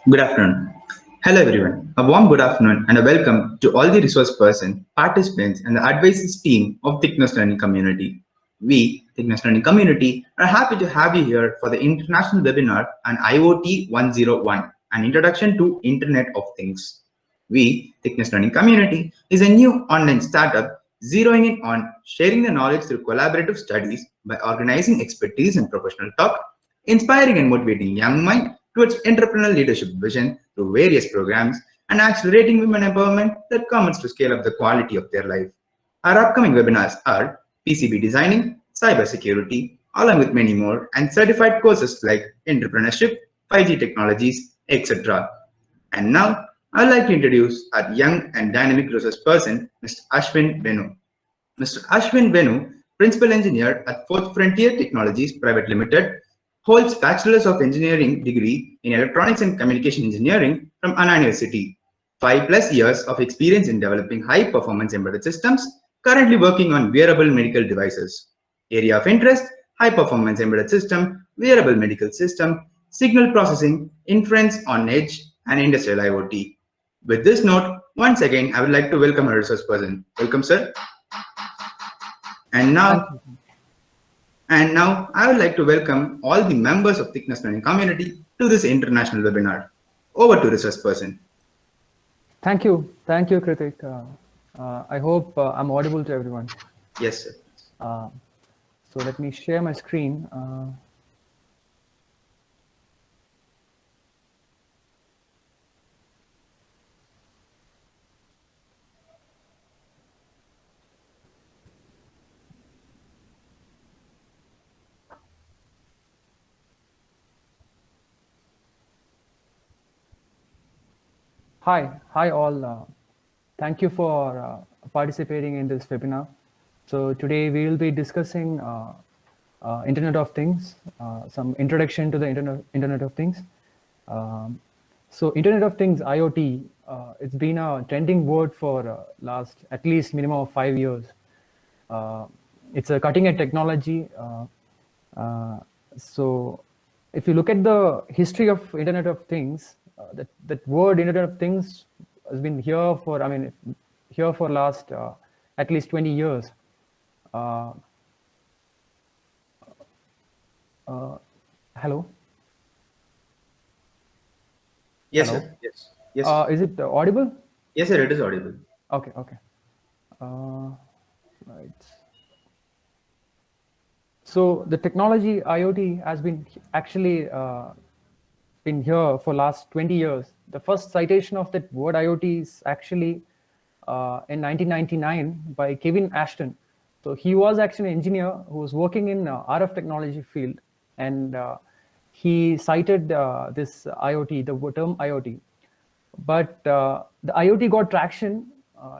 Good afternoon. Hello everyone. A warm good afternoon and a welcome to all the resource person, participants and the advisors team of Thickness Learning Community. We, Thickness Learning Community, are happy to have you here for the international webinar on IoT 101, an introduction to Internet of Things. We, Thickness Learning Community, is a new online startup zeroing in on sharing the knowledge through collaborative studies by organizing expertise and professional talk, inspiring and motivating young minds towards entrepreneurial leadership vision through various programs, and accelerating women empowerment that commits to scale up the quality of their life. Our upcoming webinars are PCB designing, cybersecurity, along with many more, and certified courses like entrepreneurship, 5G technologies, etc. And now, I'd like to introduce our young and dynamic resource person, Mr. Ashwin Venu. Mr. Ashwin Venu, Principal Engineer at Fourth Frontier Technologies Private Limited, holds Bachelor's of Engineering degree in Electronics and Communication Engineering from Anna University. 5+ years of experience in developing high-performance embedded systems, currently working on wearable medical devices. Area of interest, high-performance embedded system, wearable medical system, signal processing, inference on edge, and industrial IoT. With this note, once again, I would like to welcome our resource person. Welcome, sir. And Thank now, you. and now I would like to welcome all the members of Thickness Learning community to this international webinar. Over to resource person. Thank you. Thank you, Kritik. I hope I'm audible to everyone. Yes, sir. So let me share my screen. Hi all. Thank you for participating in this webinar. So today we will be discussing Internet of Things, some introduction to the Internet of Things. So Internet of Things, IoT, it's been a trending word for last at least minimum of 5 years. It's a cutting edge technology. So if you look at the history of Internet of Things, that word Internet of Things has been here for, here for last at least 20 years. Hello? Yes, Hello? sir. Yes. Yes. Sir. Is it audible? Yes, sir. It is audible. Okay. Right. So the technology IoT has been actually been here for last 20 years. The first citation of that word IoT is actually in 1999 by Kevin Ashton. So he was actually an engineer who was working in RF technology field, and he cited this IoT, the term IoT. But the IoT got traction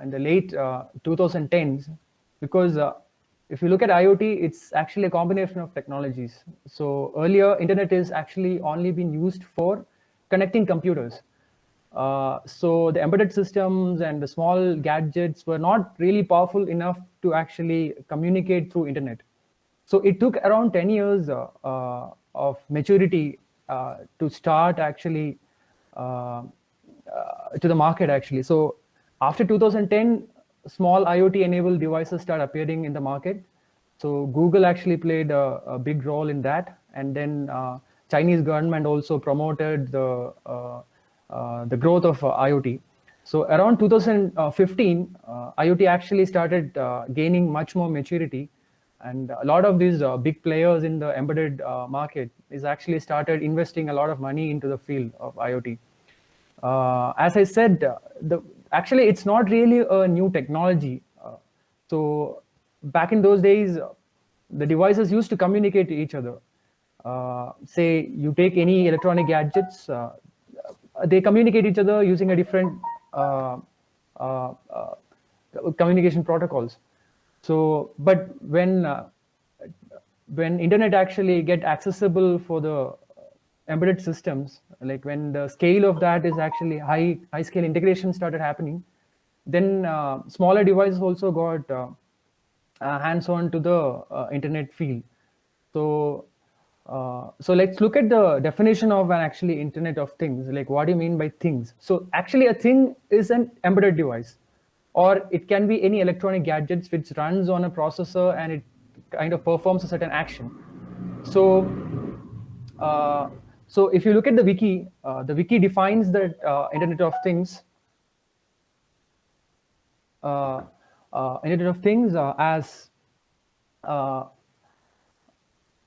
in the late 2010s because if you look at IoT, it's actually a combination of technologies. So earlier, internet is actually only been used for connecting computers. So the embedded systems and the small gadgets were not really powerful enough to actually communicate through internet. So it took around 10 years of maturity to start actually to the market actually. So after 2010, small IoT enabled devices start appearing in the market. So Google actually played a big role in that. And then Chinese government also promoted the growth of IoT. So around 2015, IoT actually started gaining much more maturity. And a lot of these big players in the embedded market is actually started investing a lot of money into the field of IoT. As I said, actually it's not really a new technology. So back in those days, the devices used to communicate to each other. Say you take any electronic gadgets, they communicate each other using a different communication protocols. So, but when internet actually get accessible for the embedded systems, like when the scale of that is actually high scale integration started happening, then smaller devices also got hands-on to the internet field. So So let's look at the definition of an actually Internet of Things. Like, what do you mean by things? So actually, a thing is an embedded device, or it can be any electronic gadgets which runs on a processor and it kind of performs a certain action. So, uh, so if you look at the wiki defines the Internet of Things, uh, Internet of Things as uh,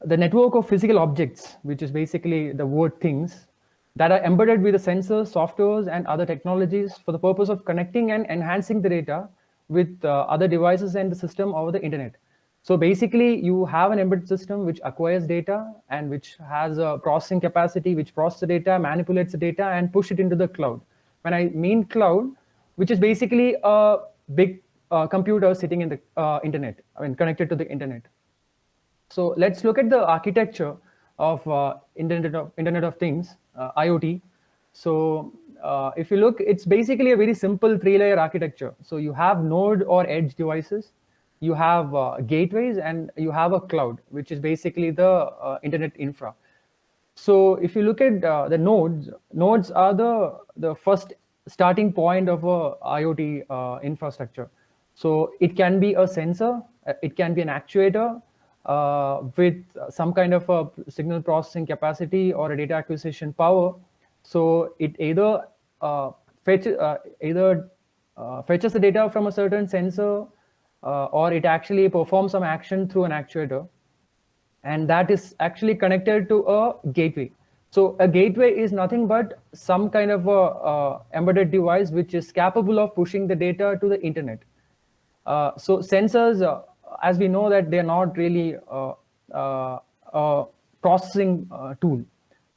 the network of physical objects, which is basically the word things, that are embedded with the sensors, softwares, and other technologies for the purpose of connecting and enhancing the data with other devices and the system over the internet. So basically, you have an embedded system which acquires data and which has a processing capacity, which processes the data, manipulates the data, and push it into the cloud. When I mean cloud, which is basically a big computer sitting in the internet, I mean, connected to the internet. So let's look at the architecture of Internet of Things, IoT. So if you look, it's basically a very simple three-layer architecture. So you have node or edge devices, you have gateways, and you have a cloud, which is basically the internet infra. So if you look at the nodes are the first starting point of a IoT infrastructure. So it can be a sensor, it can be an actuator with some kind of a signal processing capacity or a data acquisition power. So it either fetches the data from a certain sensor, or it actually performs some action through an actuator, and that is actually connected to a gateway. So a gateway is nothing but some kind of a embedded device which is capable of pushing the data to the internet. So sensors, as we know that they're not really processing tool.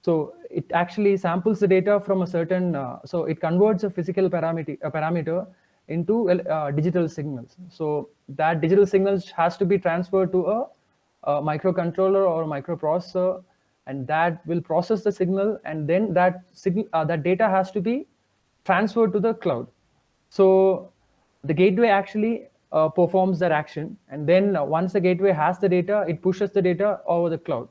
So it actually samples the data from a certain, so it converts a physical parameter into digital signals. So that digital signals has to be transferred to a microcontroller or a microprocessor, and that will process the signal, and then that that data has to be transferred to the cloud. So the gateway actually performs that action, and then once the gateway has the data, it pushes the data over the cloud.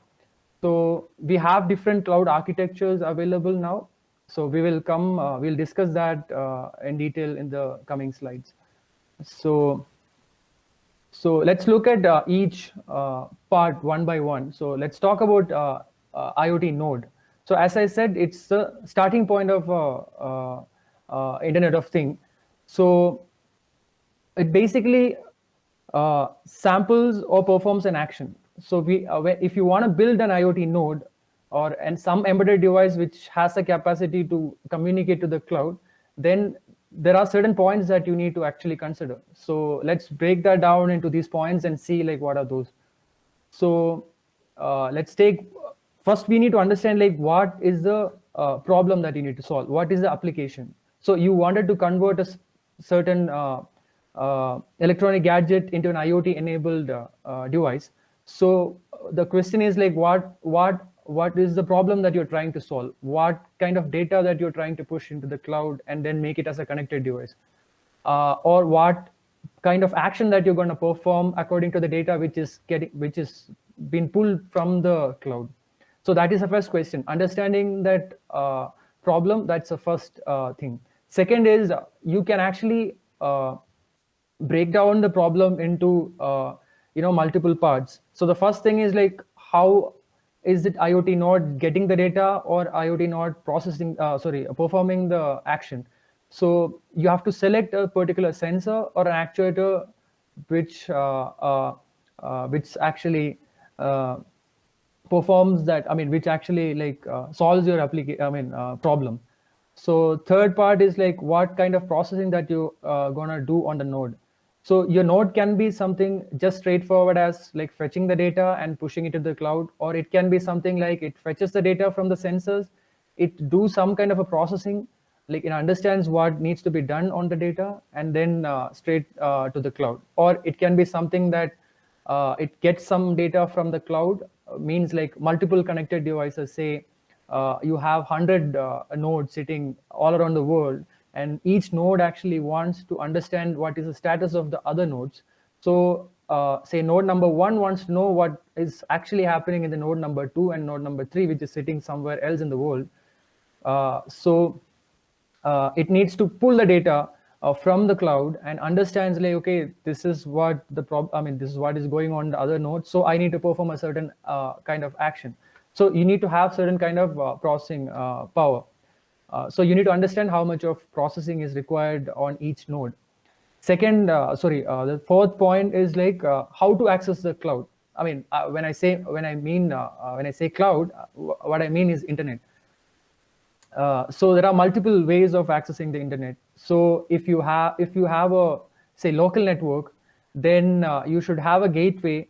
So we have different cloud architectures available now. So we'll discuss that in detail in the coming slides. So let's look at each part one by one. So let's talk about IoT node. So as I said, it's the starting point of Internet of Things. So it basically samples or performs an action. So if you want to build an IoT node and some embedded device which has the capacity to communicate to the cloud, then there are certain points that you need to actually consider. So let's break that down into these points and see like what are those. So first we need to understand like what is the problem that you need to solve. What is the application? So you wanted to convert a certain electronic gadget into an IoT enabled device. So the question is like what is the problem that you're trying to solve? What kind of data that you're trying to push into the cloud and then make it as a connected device? Or what kind of action that you're going to perform according to the data which is being pulled from the cloud? So that is the first question. Understanding that problem, that's the first thing. Second is you can actually break down the problem into multiple parts. So the first thing is like, how is it IoT node getting the data or IoT node performing the action? So you have to select a particular sensor or an actuator which actually performs that, which actually like solves your problem. So third part is like what kind of processing that you gonna do on the node. So your node can be something just straightforward as like fetching the data and pushing it to the cloud, or it can be something like it fetches the data from the sensors, it do some kind of a processing, like it understands what needs to be done on the data, and then straight to the cloud. Or it can be something that it gets some data from the cloud, means like multiple connected devices. Say you have 100 nodes sitting all around the world, and each node actually wants to understand what is the status of the other nodes. So say node number 1 wants to know what is actually happening in the node number 2 and node number 3, which is sitting somewhere else in the world. So it needs to pull the data from the cloud and understands like, okay, this is what this is what is going on the other node. So I need to perform a certain kind of action. So you need to have certain kind of processing power. So you need to understand how much of processing is required on each node. Second, the fourth point is like how to access the cloud. I mean, when I say cloud, what I mean is internet. So there are multiple ways of accessing the internet. So if you have a say local network, then you should have a gateway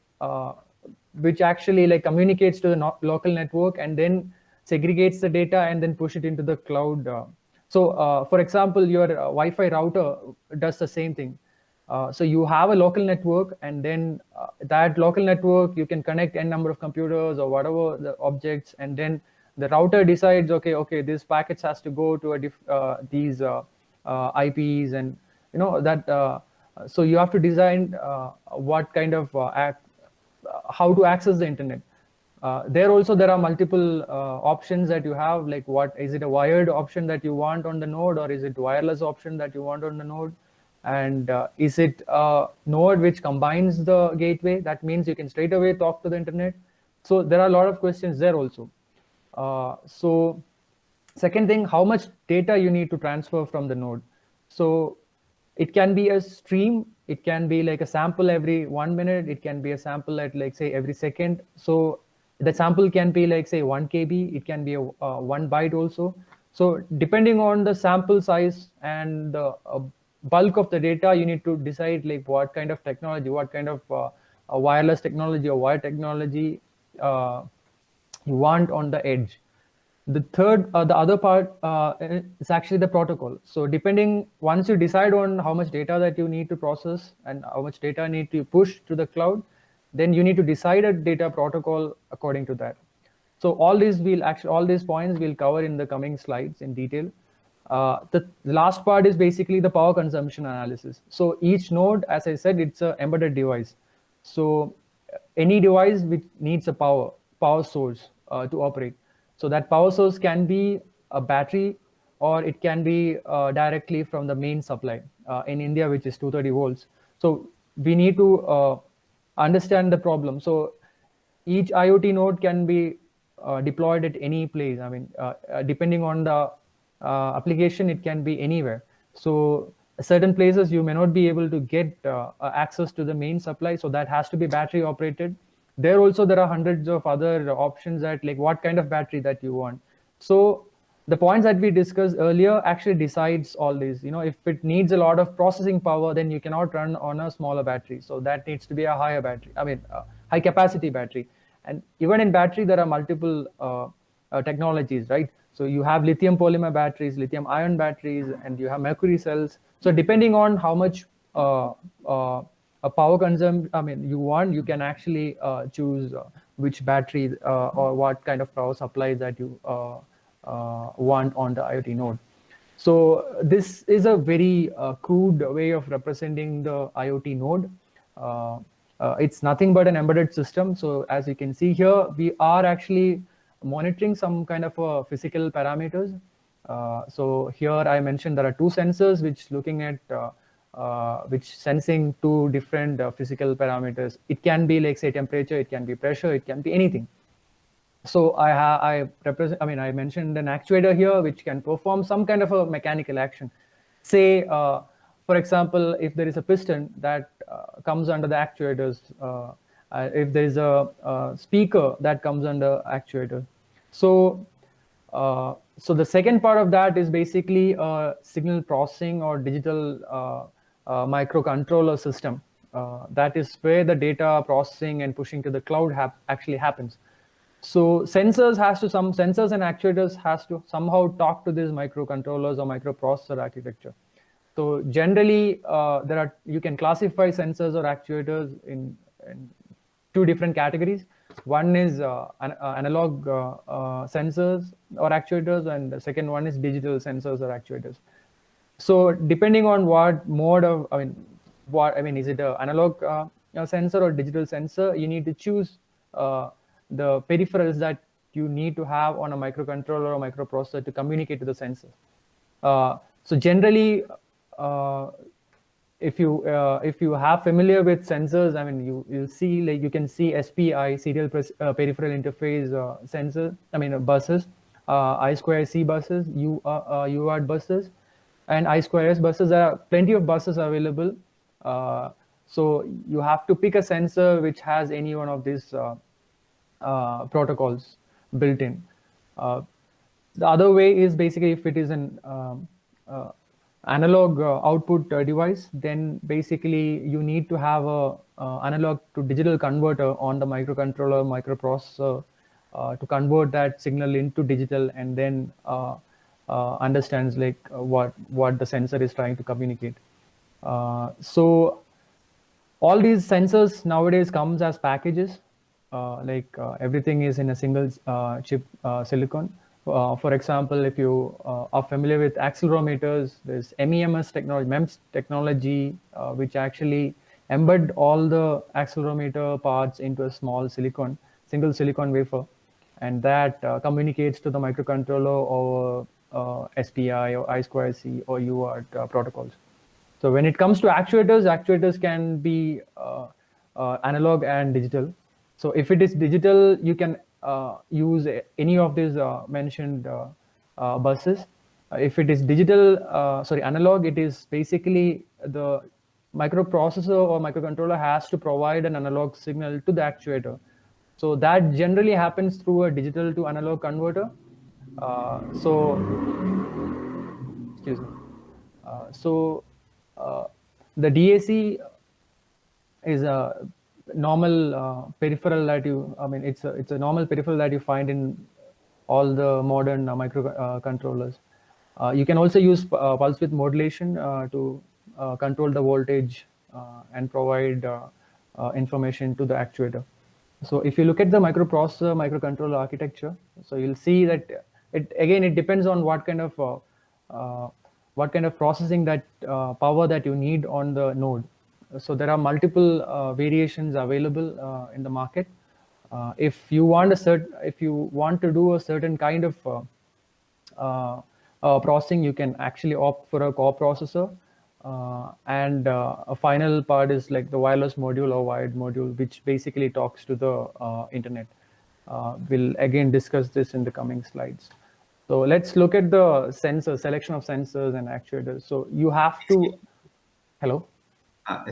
which actually like communicates to the local network and then segregates the data and then push it into the cloud. So for example, your Wi-Fi router does the same thing. So you have a local network, and then that local network, you can connect n number of computers or whatever the objects, and then the router decides, okay, this packets has to go to these IPs, and you know that. So you have to design what kind of how to access the internet. There are multiple options that you have, like what is it, a wired option that you want on the node, or is it wireless option that you want on the node, and is it a node which combines the gateway? That means you can straight away talk to the internet. So there are a lot of questions there also. So second thing, how much data you need to transfer from the node. So it can be a stream, it can be like a sample every 1 minute, it can be a sample at like say every second. So the sample can be like say 1 KB, it can be a 1 byte also. So depending on the sample size and the bulk of the data, you need to decide like what kind of technology, what kind of wireless technology or wire technology you want on the edge. The other part is actually the protocol. So once you decide on how much data that you need to process and how much data need to push to the cloud, then you need to decide a data protocol according to that. So all these points we'll cover in the coming slides in detail. The last part is basically the power consumption analysis. So each node, as I said, it's an embedded device. So any device which needs a power source to operate. So that power source can be a battery, or it can be directly from the main supply in India, which is 230 volts. So we need to understand the problem. So each IoT node can be deployed at any place. I mean, depending on the application, it can be anywhere. So certain places you may not be able to get access to the main supply, so that has to be battery operated. There are hundreds of other options that like what kind of battery that you want. So the points that we discussed earlier actually decides all these. You know, if it needs a lot of processing power, then you cannot run on a smaller battery. So that needs to be a higher battery. I mean, high capacity battery. And even in battery, there are multiple technologies, right? So you have lithium polymer batteries, lithium ion batteries, and you have mercury cells. So depending on how much a power consumption you want, you can actually choose which battery or what kind of power supply that you want on the IoT node. So this is a very crude way of representing the IoT node. It's nothing but an embedded system. So as you can see here, we are actually monitoring some kind of physical parameters. So here I mentioned there are two sensors which looking at which sensing two different physical parameters. It can be like say temperature, it can be pressure, it can be anything. So I mentioned an actuator here which can perform some kind of a mechanical action. Say, for example, if there is a piston that comes under the actuators, if there is a speaker that comes under actuator. So the second part of that is basically signal processing or digital microcontroller system. That is where the data processing and pushing to the cloud actually happens. So sensors and actuators has to somehow talk to these microcontrollers or microprocessor architecture. So generally, you can classify sensors or actuators in two different categories. One is analog sensors or actuators, and the second one is digital sensors or actuators. So depending on what mode of, is it an analog a sensor or digital sensor, you need to choose the peripherals that you need to have on a microcontroller or microprocessor to communicate to the sensor. So generally, if you have familiar with sensors, I mean, you'll see, like, you can see SPI, serial peripheral interface sensor. I mean, buses, I2C buses, UART buses, and I2S buses. There are plenty of buses available. So you have to pick a sensor which has any one of these protocols built in. The other way is basically if it is an analog output device, then basically you need to have a analog to digital converter on the microcontroller, microprocessor to convert that signal into digital, and then understands like what the sensor is trying to communicate. So all these sensors nowadays comes as packages. Everything is in a single chip silicon. For example, if you are familiar with accelerometers, there's MEMS technology, MEMS technology, which actually embed all the accelerometer parts into a small single silicon wafer, and that communicates to the microcontroller or SPI or I2C or UART protocols. So when it comes to actuators can be analog and digital. So if it is digital, you can use any of these mentioned buses. If it is analog, it is basically the microprocessor or microcontroller has to provide an analog signal to the actuator. So that generally happens through a digital to analog converter. Excuse me. The DAC is a normal peripheral that it's a normal peripheral that you find in all the modern microcontrollers. You can also use pulse width modulation to control the voltage and provide information to the actuator. So if you look at the microprocessor, microcontroller architecture, so you'll see that it depends on what kind of processing that power that you need on the node. So there are multiple variations available in the market. If you want to do a certain kind of processing, you can actually opt for a core processor. And a final part is like the wireless module or wired module, which basically talks to the internet. We'll again discuss this in the coming slides. So let's look at the selection of sensors and actuators. So you have to, hello?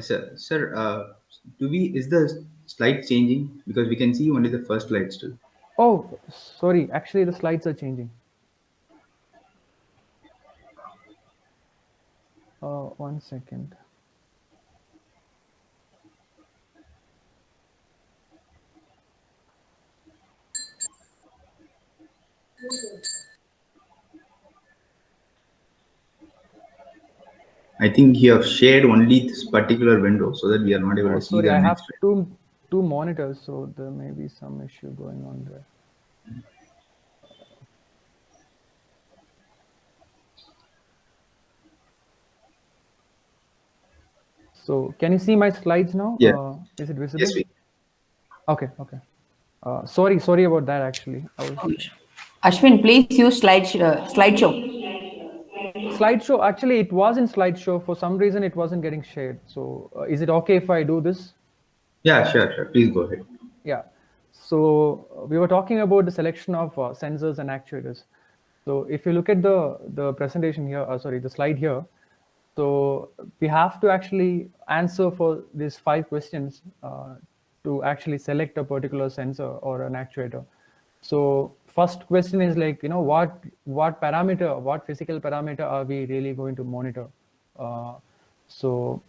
Sir, is the slide changing? Because we can see only the first slide still. Oh, sorry. Actually, the slides are changing. One second. I think you have shared only this particular window so that we are not able to see the I next have two monitors, so there may be some issue going on there. So can you see my slides now? Yeah. Is it visible? Yes, Okay. Sorry about that, actually. Ashwin, please use slideshow. Slideshow, actually, it was in slideshow. For some reason, it wasn't getting shared. So is it okay if I do this? Yeah, sure. Please go ahead. Yeah. So we were talking about the selection of sensors and actuators. So if you look at the presentation here, the slide here, so we have to actually answer for these 5 questions to actually select a particular sensor or an actuator. So first question is like, what physical parameter are we really going to monitor? So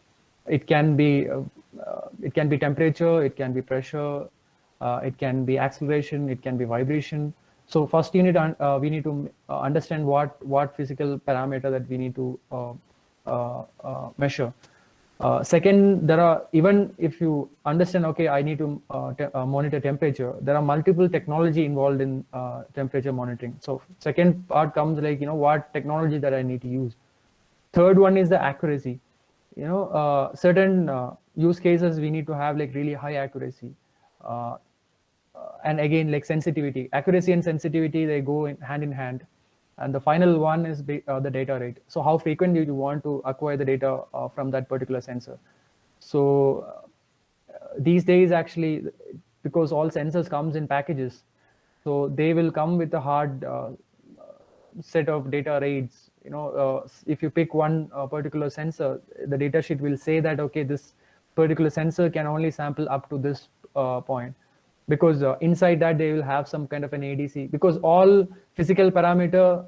it can be temperature, it can be pressure, it can be acceleration, it can be vibration. So first we need to understand what physical parameter that we need to measure. Second, even if you understand, okay, I need to monitor temperature, there are multiple technology involved in temperature monitoring. So second part comes like, what technology that I need to use. Third one is the accuracy. Certain use cases, we need to have like really high accuracy. And again, like sensitivity, accuracy and sensitivity, they go hand in hand. And the final one is the data rate. So how frequent do you want to acquire the data from that particular sensor? So these days, actually, because all sensors comes in packages, so they will come with a hard set of data rates. If you pick one particular sensor, the data sheet will say that, okay, this particular sensor can only sample up to this point, because inside that they will have some kind of an ADC, because all physical parameter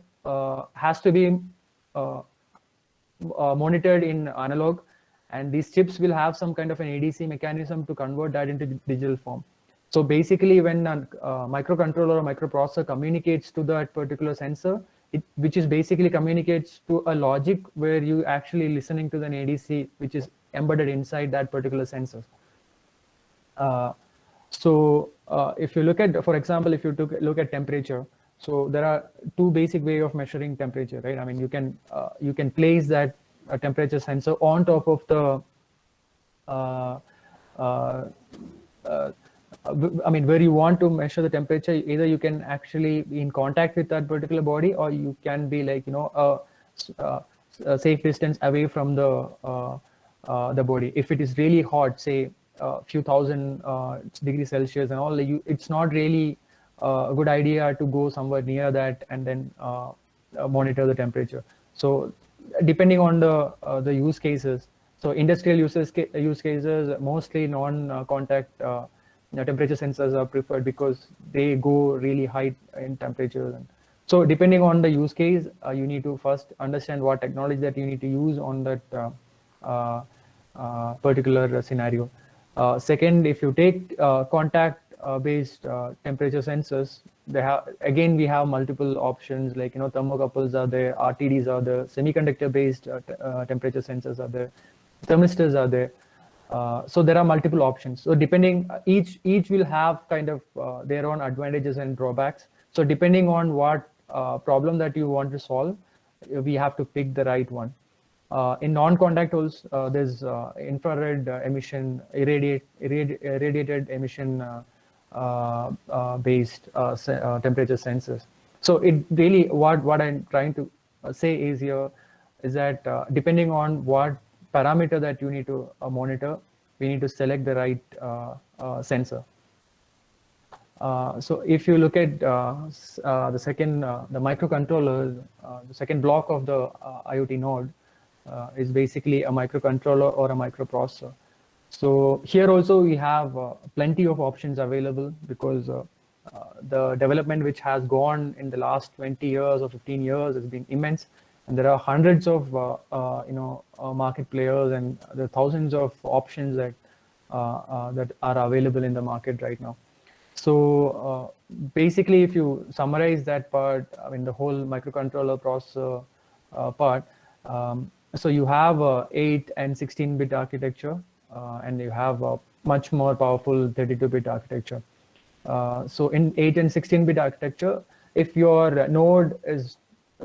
has to be monitored in analog, and these chips will have some kind of an ADC mechanism to convert that into digital form. So basically, when a microcontroller or microprocessor communicates to that particular sensor, which is basically communicates to a logic where you actually listening to an ADC, which is embedded inside that particular sensor. If you look at, for example, if you look at temperature, so there are two basic way of measuring temperature, right? I mean, you can place that temperature sensor on top of the where you want to measure the temperature. Either you can actually be in contact with that particular body, or you can be like, a safe distance away from the body. If it is really hot, say a few thousand degrees Celsius and all, it's not really a good idea to go somewhere near that and then monitor the temperature. So depending on the use cases, so industrial use cases, mostly non-contact temperature sensors are preferred because they go really high in temperature. So depending on the use case, you need to first understand what technology that you need to use on that particular scenario. Second, if you take contact based temperature sensors, we have multiple options, like thermocouples are there, RTDs are there, semiconductor based temperature sensors are there, thermistors are there. So there are multiple options. So depending, each will have kind of their own advantages and drawbacks. So depending on what problem that you want to solve, we have to pick the right one. In non-contact holes, there's infrared emission, irradiated emission based temperature sensors. So it really, what I'm trying to say is here is that depending on what parameter that you need to monitor, we need to select the right sensor. So if you look at the second, the microcontroller, the second block of the IoT node is basically a microcontroller or a microprocessor. So here also we have plenty of options available, because the development which has gone in the last 20 years or 15 years has been immense, and there are hundreds of market players, and there are thousands of options that that are available in the market right now. So basically, if you summarize that part, I mean the whole microcontroller processor part, so you have 8 and 16-bit architecture, and you have a much more powerful 32-bit architecture. So in 8 and 16-bit architecture, if your node is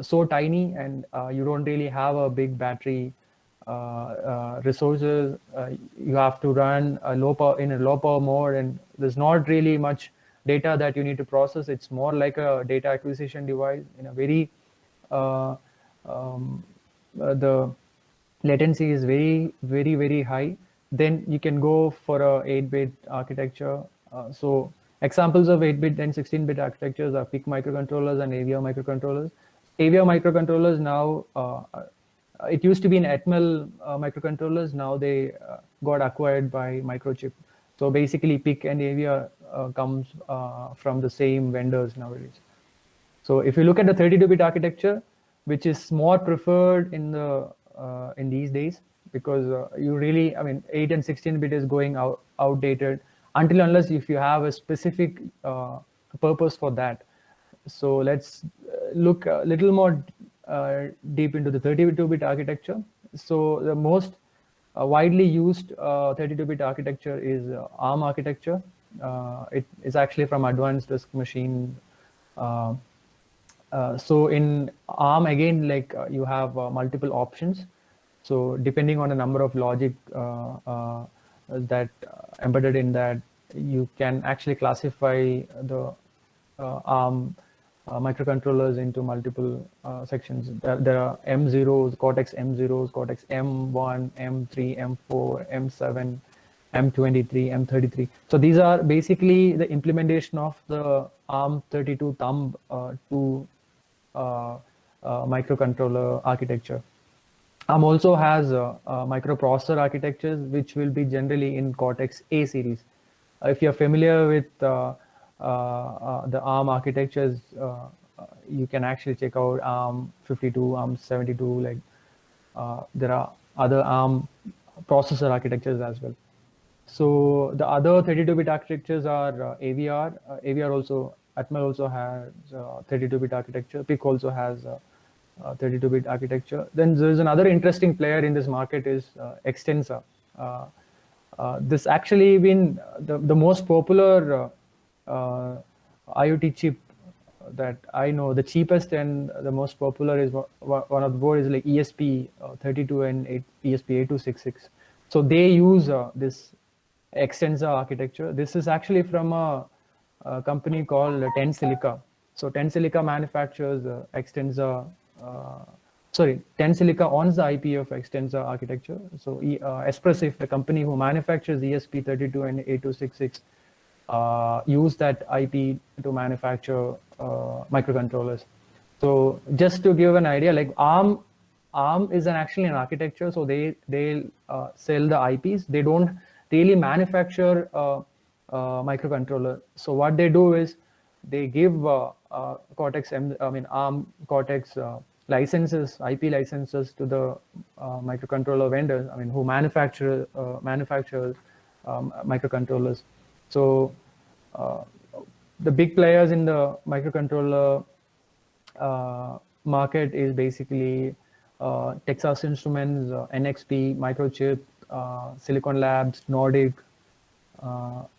so tiny and you don't really have a big battery resources, you have to run in a low power mode, and there's not really much data that you need to process. It's more like a data acquisition device in a very the latency is very high. Then you can go for a 8-bit architecture. So examples of 8-bit and 16-bit architectures are PIC microcontrollers and AVIO microcontrollers. AVIO microcontrollers now, it used to be in Atmel microcontrollers. Now they got acquired by Microchip. So basically PIC and AVIO comes from the same vendors nowadays. So if you look at the 32-bit architecture, which is more preferred in these days, because you really, I mean, 8 and 16-bit is going outdated unless if you have a specific purpose for that. So let's look a little more deep into the 32-bit architecture. So the most widely used 32-bit architecture is ARM architecture. It is actually from Advanced RISC Machine. So in ARM, again, like you have multiple options. So depending on the number of logic that embedded in that. You can actually classify the ARM microcontrollers into multiple sections. There are M0s, Cortex M0s, Cortex M1, M3, M4, M7, M23, M33. So these are basically the implementation of the ARM32 thumb to microcontroller architecture. ARM also has microprocessor architectures, which will be generally in Cortex A series. If you're familiar with the ARM architectures, you can actually check out ARM 52, ARM 72. Like there are other ARM processor architectures as well. So the other 32-bit architectures are AVR. AVR also, Atmel also has 32-bit architecture. PIC also has 32-bit architecture. Then there's another interesting player in this market is Extensa. This actually been the most popular IoT chip that I know. The cheapest and the most popular is one of the board is like ESP32 and ESP8266. So they use this Extensa architecture. This is actually from a company called Tensilica. So Tensilica manufactures Extensa. Tensilica owns the IP of Extensa architecture. So Espressif, the company who manufactures ESP32 and 8266, use that IP to manufacture microcontrollers. So just to give an idea, like ARM is actually an architecture. So they sell the IPs. They don't really manufacture microcontroller. So what they do is they give ARM Cortex licenses, IP licenses to the microcontroller vendors. Who manufacture microcontrollers. So the big players in the microcontroller market is basically Texas Instruments, NXP, Microchip, Silicon Labs, Nordic.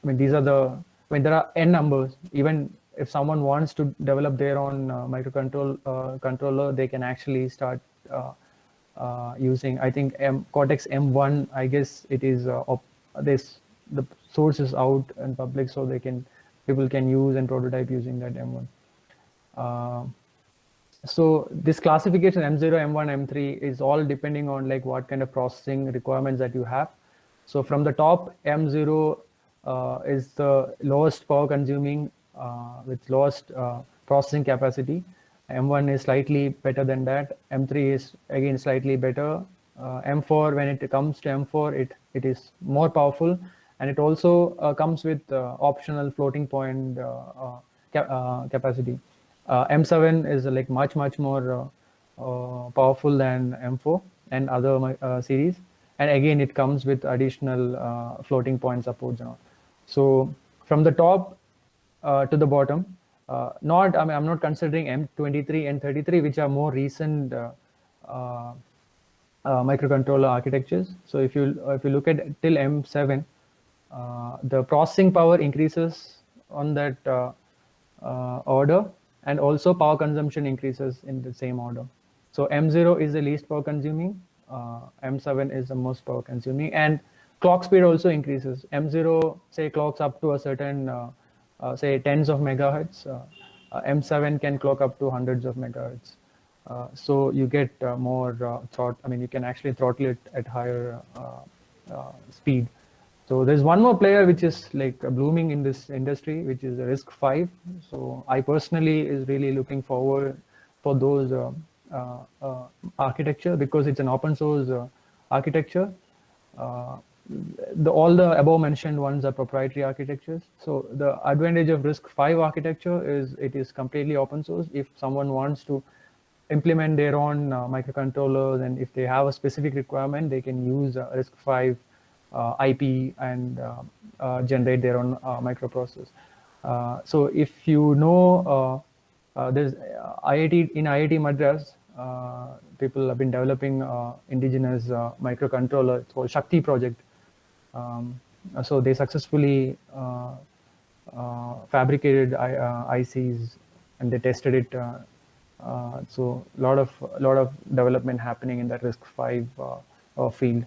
These are there are n numbers. Even if someone wants to develop their own controller, they can actually start using. I think Cortex M1. I guess it is the source is out in public, so people can use and prototype using that M1. So this classification M0, M1, M3 is all depending on like what kind of processing requirements that you have. So from the top, M0 is the lowest power consuming with lowest processing capacity. M1 is slightly better than that. M3 is again slightly better. M4, when it comes to M4, it is more powerful, and it also comes with optional floating point capacity. M7 is like much more powerful than M4 and other series, and again it comes with additional floating point supports and all. So from the top to the bottom, I'm not considering M23 and 33, which are more recent microcontroller architectures. So if you look at till M7, the processing power increases on that order, and also power consumption increases in the same order. So M0 is the least power consuming, M7 is the most power consuming, and clock speed also increases. M0 say clocks up to a certain say tens of megahertz. M7 can clock up to hundreds of megahertz. So you get more you can actually throttle it at higher speed. So there's one more player which is like blooming in this industry, which is RISC-V. So I personally is really looking forward for those architecture, because it's an open source architecture. All the above mentioned ones are proprietary architectures. So the advantage of RISC-V architecture is it is completely open source. If someone wants to implement their own microcontrollers, and if they have a specific requirement, they can use RISC-V IP and generate their own microprocessors. So if you know, there's IIT Madras, people have been developing indigenous microcontroller. It's called Shakti project. So they successfully fabricated ICs and they tested it. So a lot of development happening in that RISC-V field.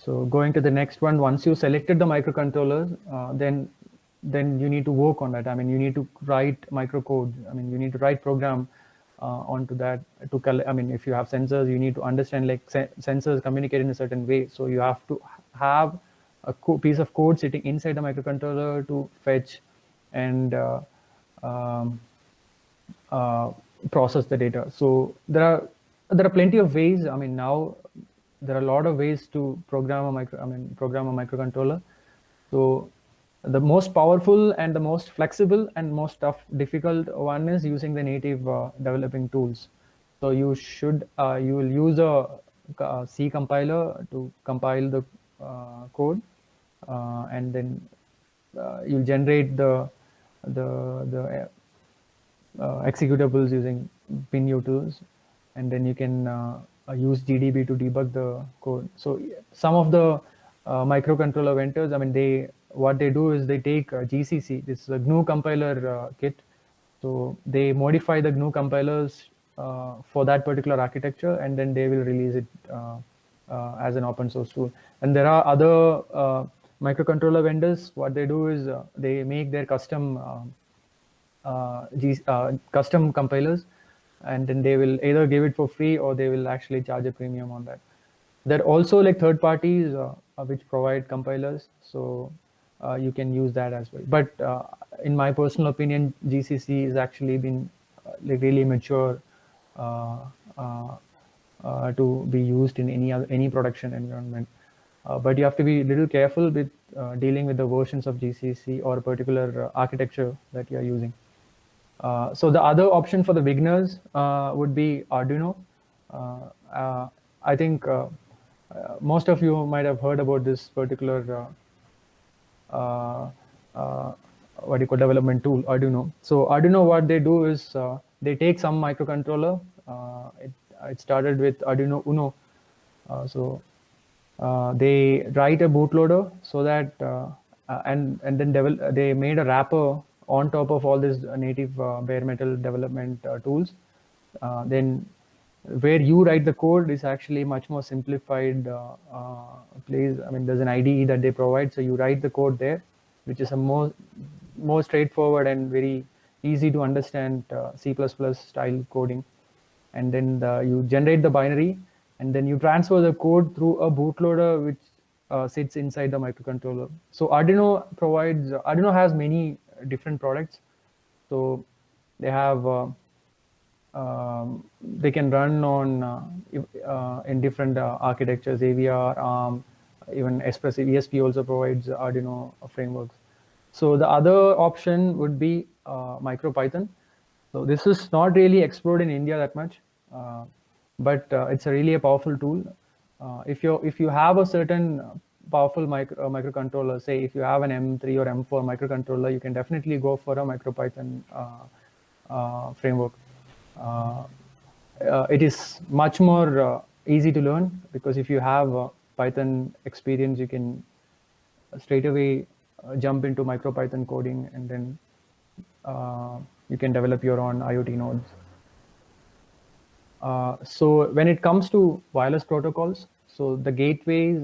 So going to the next one, once you selected the microcontrollers, then you need to work on that. I mean, you need to write microcode. I mean, you need to write program onto that I mean, if you have sensors, you need to understand like sensors communicate in a certain way. So you have to have a piece of code sitting inside the microcontroller to fetch and um, process the data. So there are plenty of ways. I mean, now there are a lot of ways to program a microcontroller. So the most powerful and the most flexible and most difficult one is using the native developing tools. So you will use a C compiler to compile the code, and then you'll generate the executables using binutils, and then you can use GDB to debug the code. So some of the microcontroller vendors, I mean, what they do is they take GCC, this is a GNU compiler kit. So they modify the GNU compilers for that particular architecture, and then they will release it as an open source tool. And there are other microcontroller vendors. What they do is they make their custom custom compilers, and then they will either give it for free or they will actually charge a premium on that. There are also like third parties which provide compilers, so you can use that as well. But in my personal opinion, GCC has actually been like really mature to be used in any production environment. But you have to be a little careful with dealing with the versions of GCC or a particular architecture that you are using. So the other option for the beginners would be Arduino. I think most of you might have heard about this particular what do you call development tool, Arduino. So Arduino, what they do is they take some microcontroller. It started with Arduino Uno. So they write a bootloader so that and then they made a wrapper on top of all these native bare metal development tools. Then where you write the code is actually much more simplified place. I mean, there's an IDE that they provide, so you write the code there, which is a more straightforward and very easy to understand C++ style coding. And then you generate the binary, and then you transfer the code through a bootloader which sits inside the microcontroller. So Arduino has many different products. So they have they can run on in different architectures, AVR, ARM, even Espressif. ESP also provides Arduino frameworks. So the other option would be MicroPython. So this is not really explored in India that much, but it's really a powerful tool. If you have a certain powerful microcontroller, say if you have an M3 or M4 microcontroller, you can definitely go for a MicroPython framework. It is much more easy to learn, because if you have Python experience, you can straight away jump into MicroPython coding, and then you can develop your own IoT nodes. So when it comes to wireless protocols, so the gateways,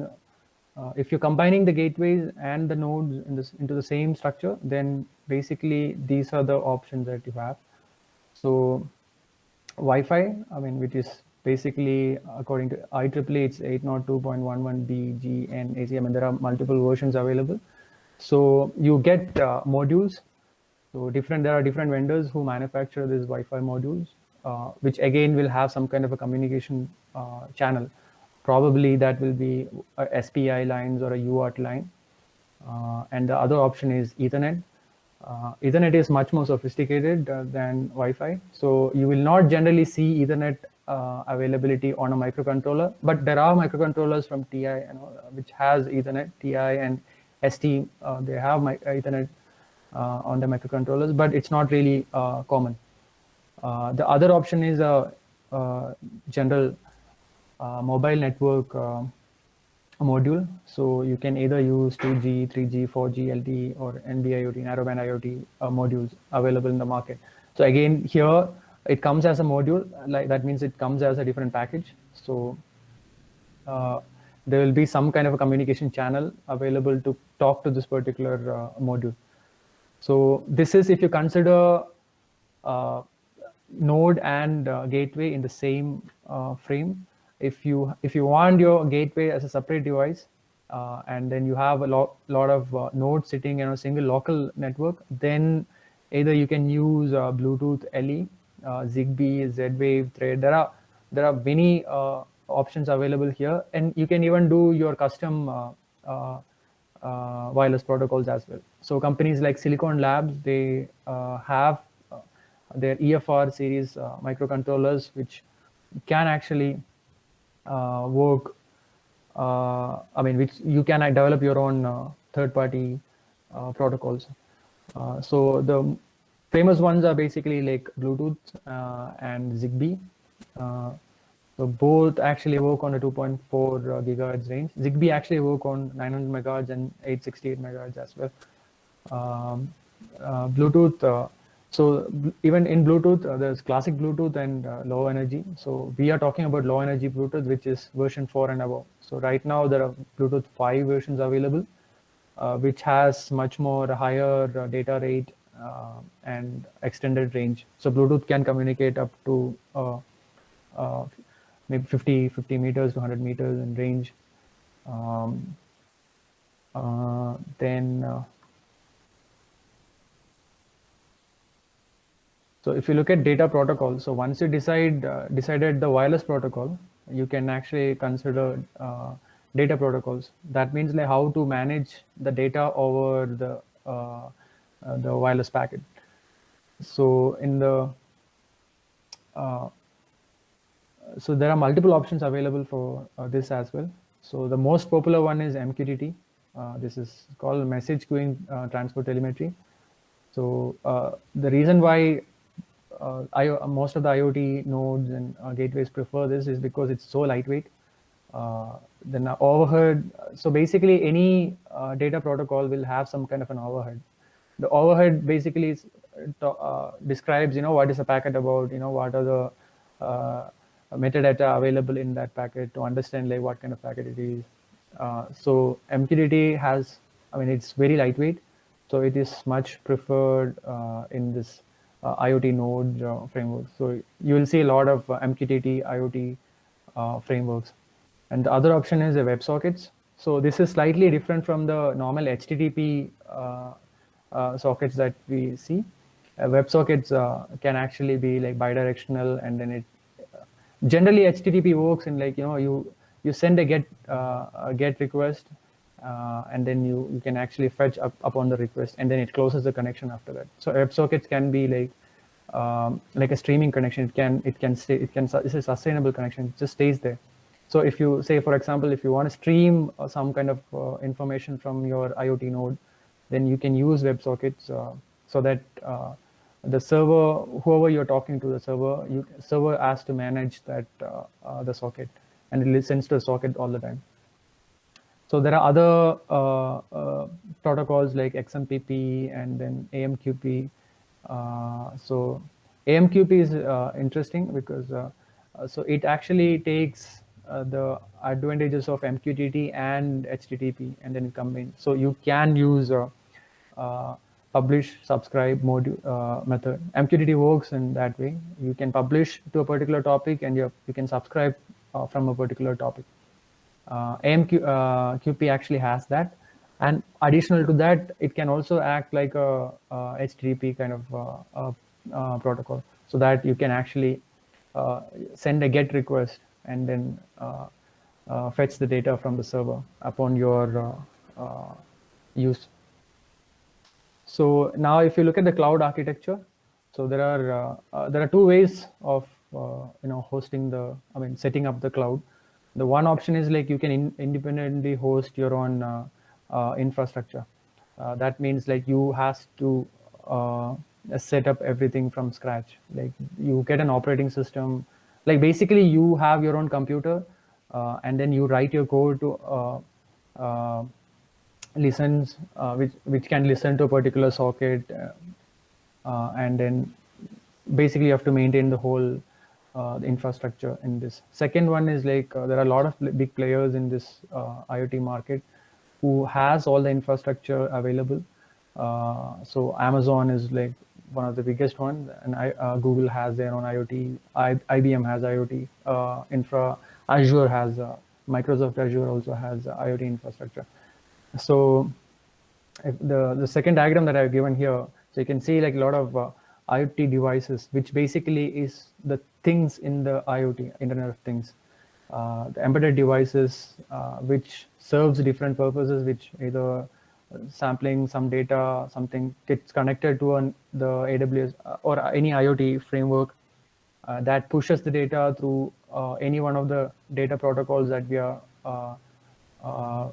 if you're combining the gateways and the nodes into the same structure, then basically these are the options that you have. So Wi-Fi, I mean, which is basically according to IEEE, it's 802.11b, G, and AC. I mean, there are multiple versions available. So you get modules. So there are different vendors who manufacture these Wi-Fi modules, which again will have some kind of a communication channel. Probably that will be a SPI lines or a UART line. And the other option is Ethernet. Ethernet is much more sophisticated than Wi-Fi. So you will not generally see Ethernet availability on a microcontroller, but there are microcontrollers from TI which has Ethernet. TI and ST, they have Ethernet on the microcontrollers, but it's not really common. The other option is a general mobile network module. So you can either use 2G, 3G, 4G, LTE, or NB-IoT, narrowband IoT modules available in the market. So again, here it comes as a module, like that means it comes as a different package. So there will be some kind of a communication channel available to talk to this particular module. So this is if you consider node and gateway in the same frame. If you want your gateway as a separate device, and then you have a lot of nodes sitting in a single local network, then either you can use Bluetooth LE, Zigbee, Z-Wave, Thread. There are many options available here, and you can even do your custom wireless protocols as well. So companies like Silicon Labs, they have their EFR series microcontrollers, which can actually work. Which you can develop your own third-party protocols. So the famous ones are basically like Bluetooth and Zigbee. So both actually work on a 2.4 gigahertz range. Zigbee actually work on 900 megahertz and 868 megahertz as well. Bluetooth. Even in Bluetooth, there's classic Bluetooth and low energy. So we are talking about low energy Bluetooth, which is version 4 and above. So right now there are Bluetooth 5 versions available, which has much more higher data rate and extended range. So Bluetooth can communicate up to maybe 50 meters to 100 meters in range. So if you look at data protocol, so once you decided the wireless protocol, you can actually consider data protocols. That means like how to manage the data over the wireless packet. So in the so there are multiple options available for this as well. So the most popular one is MQTT. This is called message queuing transport telemetry. So the reason why most of the IoT nodes and gateways prefer this is because it's so lightweight. Then overhead. So basically, any data protocol will have some kind of an overhead. The overhead basically is, describes, what is a packet about, what are the metadata available in that packet to understand like what kind of packet it is. So MQTT has, it's very lightweight, so it is much preferred in this IoT node framework. So you will see a lot of MQTT IoT frameworks. And the other option is the WebSockets. So this is slightly different from the normal HTTP sockets that we see. WebSockets can actually be like bidirectional, and then it generally HTTP works in like, you send a get request, and then you can actually fetch upon the request, and then it closes the connection after that. So WebSockets can be like a streaming connection. It's a sustainable connection. It just stays there. So if you say, for example, if you want to stream some kind of information from your IoT node, then you can use WebSockets so that the server, whoever you're talking to, the server has to manage that the socket, and it listens to the socket all the time. So there are other protocols like XMPP and then AMQP. So AMQP is interesting because so it actually takes the advantages of MQTT and HTTP and then combine. So you can use publish subscribe module method. MQTT works in that way. You can publish to a particular topic, and you can subscribe from a particular topic. AMQP actually has that, and additional to that, it can also act like a HTTP kind of protocol, so that you can actually send a GET request and then fetch the data from the server upon your use. So now, if you look at the cloud architecture, so there are two ways of hosting setting up the cloud. The one option is like you can independently host your own infrastructure. That means like you have to set up everything from scratch. Like you get an operating system. Like basically you have your own computer, and then you write your code to listens, which can listen to a particular socket, and then basically you have to maintain the whole the infrastructure in this. Second one is like there are a lot of big players in this IoT market who has all the infrastructure available. So Amazon is like one of the biggest ones, and Google has their own IoT. IBM has IoT infra. Azure has Microsoft Azure also has IoT infrastructure. So if the second diagram that I've given here, so you can see like a lot of IoT devices, which basically is the things in the IoT, Internet of Things. The embedded devices, which serves different purposes, which either sampling some data, something gets connected to the AWS or any IoT framework that pushes the data through any one of the data protocols that we are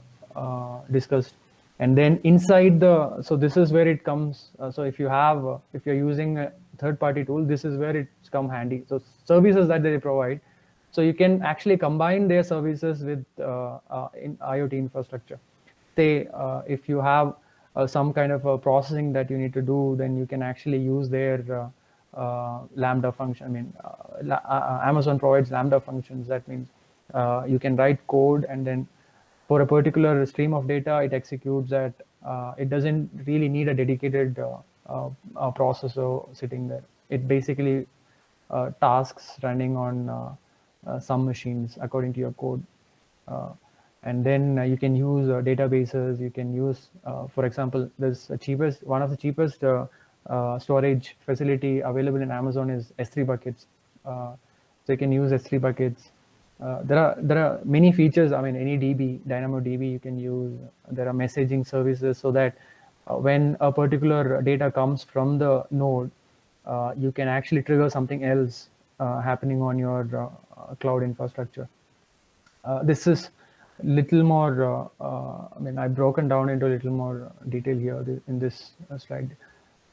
discussed. And then inside so this is where it comes. So if if you're using a third-party tool, this is where it's come handy. So services that they provide, so you can actually combine their services with in IoT infrastructure. Say if you have some kind of a processing that you need to do, then you can actually use their Lambda function. I mean, Amazon provides Lambda functions. That means you can write code, and then for a particular stream of data, it executes that. It doesn't really need a dedicated processor sitting there. It basically tasks running on some machines according to your code. And then you can use databases. You can use, for example, one of the cheapest storage facility available in Amazon is S3 buckets. So you can use S3 buckets. There are many features. I mean, any DB, DynamoDB, you can use. There are messaging services so that when a particular data comes from the node, you can actually trigger something else happening on your cloud infrastructure. This is little more. I mean, I've broken down into a little more detail here in this slide.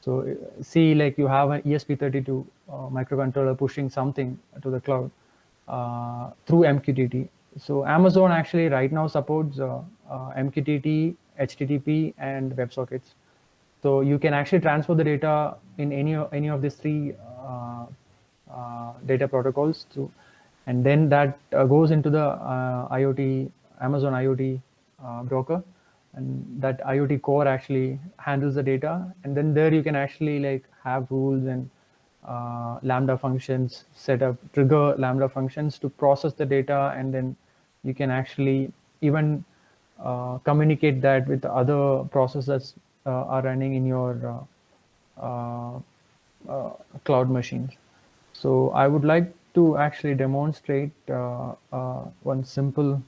So see, like you have an ESP32 microcontroller pushing something to the cloud through MQTT. So Amazon actually right now supports MQTT, HTTP, and WebSockets. So you can actually transfer the data in any of these three data protocols through, and then that goes into the IoT, Amazon IoT broker, and that IoT core actually handles the data, and then there you can actually like have rules and Lambda functions set up, trigger Lambda functions to process the data, and then you can actually even communicate that with other processes are running in your cloud machines. So I would like to actually demonstrate one simple